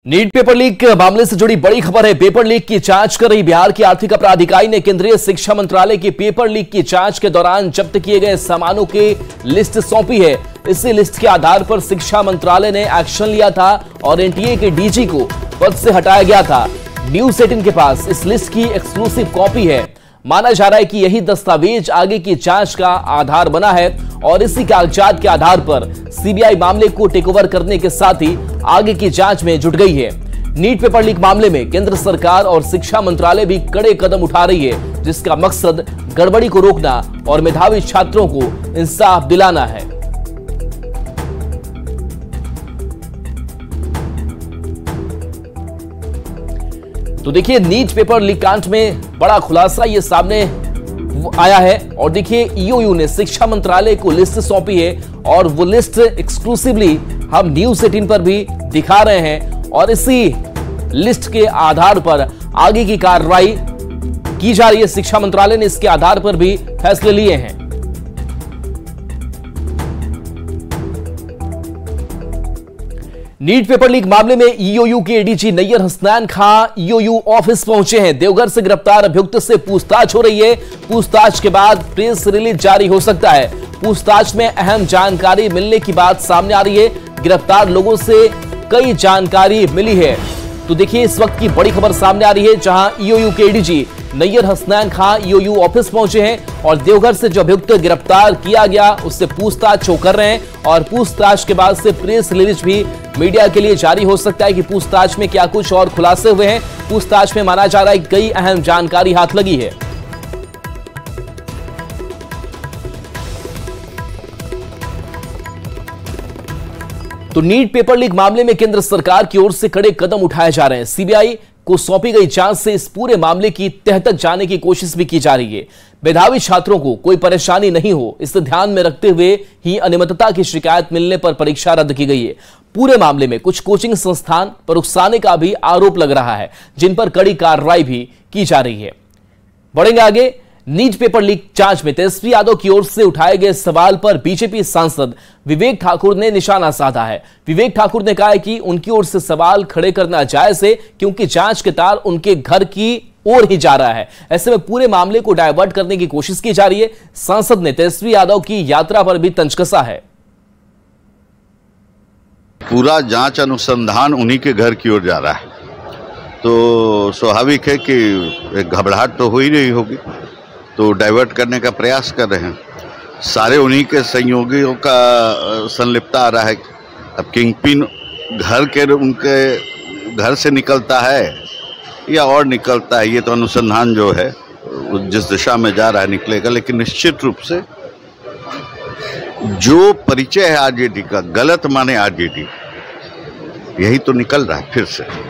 NEET paper leak मामले से जुड़ी बड़ी खबर है। पेपर लीक की जांच कर रही बिहार की आर्थिक अपराध इकाई ने केंद्रीय शिक्षा मंत्रालय की पेपर लीक की जांच के दौरान जब्त किए गए सामानों की लिस्ट सौंपी है। इसी लिस्ट के आधार पर शिक्षा मंत्रालय ने एक्शन लिया था और एनटीए के डीजी को पद से हटाया गया था। न्यूज 18 के पास इस लिस्ट की एक्सक्लूसिव कॉपी है। माना जा रहा है कि यही दस्तावेज आगे की जांच का आधार बना है और इसी कागजात के आधार पर सीबीआई मामले को टेकओवर करने के साथ ही आगे की जांच में जुट गई है। नीट पेपर लीक मामले में केंद्र सरकार और शिक्षा मंत्रालय भी कड़े कदम उठा रही है, जिसका मकसद गड़बड़ी को रोकना और मेधावी छात्रों को इंसाफ दिलाना है। तो देखिए, नीट पेपर लीक कांड में बड़ा खुलासा ये सामने आया है और देखिए ईओयू ने शिक्षा मंत्रालय को लिस्ट सौंपी है और वो लिस्ट एक्सक्लूसिवली हम न्यूज 18 पर भी दिखा रहे हैं और इसी लिस्ट के आधार पर आगे की कार्रवाई की जा रही है। शिक्षा मंत्रालय ने इसके आधार पर भी फैसले लिए हैं। नीट पेपर लीक मामले में ईओयू के एडीजी नैयर हसनैन खां ईओयू ऑफिस पहुंचे हैं। देवघर से गिरफ्तार अभियुक्त से पूछताछ हो रही है। पूछताछ के बाद प्रेस रिलीज जारी हो सकता है। पूछताछ में अहम जानकारी मिलने की बात सामने आ रही है। गिरफ्तार लोगों से कई जानकारी मिली है। तो देखिए, इस वक्त की बड़ी खबर सामने आ रही है, जहां ईओयू के एडीजी नैयर हसनैन खां ईओयू ऑफिस पहुंचे हैं और देवघर से जो अभियुक्त गिरफ्तार किया गया उससे पूछताछ कर रहे हैं और पूछताछ के बाद से प्रेस रिलीज भी मीडिया के लिए जारी हो सकता है कि पूछताछ में क्या कुछ और खुलासे हुए हैं। पूछताछ में माना जा रहा है कि कई अहम जानकारी हाथ लगी है। तो नीट पेपर लीक मामले में केंद्र सरकार की ओर से कड़े कदम उठाए जा रहे हैं। सीबीआई को सौंपी गई जांच से इस पूरे मामले की तह तक जाने की कोशिश भी की जा रही है। मेधावी छात्रों को कोई परेशानी नहीं हो, इसे ध्यान में रखते हुए ही अनियमितता की शिकायत मिलने पर परीक्षा रद्द की गई है। पूरे मामले में कुछ कोचिंग संस्थान पर उकसाने का भी आरोप लग रहा है, जिन पर कड़ी कार्रवाई भी की जा रही है। बढ़ेंगे आगे। नीट पेपर लीक जांच में तेजस्वी यादव की ओर से उठाए गए सवाल पर बीजेपी सांसद विवेक ठाकुर ने निशाना साधा है। विवेक ठाकुर ने कहा है कि उनकी ओर से सवाल खड़े करना जायज है, क्योंकि जांच के तार उनके घर की ओर ही जा रहा है। ऐसे में पूरे मामले को डायवर्ट करने की कोशिश की जा रही है। सांसद ने तेजस्वी यादव की यात्रा पर भी तंज कसा है। पूरा जांच अनुसंधान उन्हीं के घर की ओर जा रहा है, तो स्वाभाविक है कि घबराहट तो हो ही रही होगी, तो डाइवर्ट करने का प्रयास कर रहे हैं। सारे उन्हीं के सहयोगियों का संलिप्तता आ रहा है। अब किंगपिन घर के उनके घर से निकलता है या और निकलता है, ये तो अनुसंधान जो है जिस दिशा में जा रहा है निकलेगा। लेकिन निश्चित रूप से जो परिचय है आरजेडी का, गलत माने आरजेडी, यही तो निकल रहा है फिर से।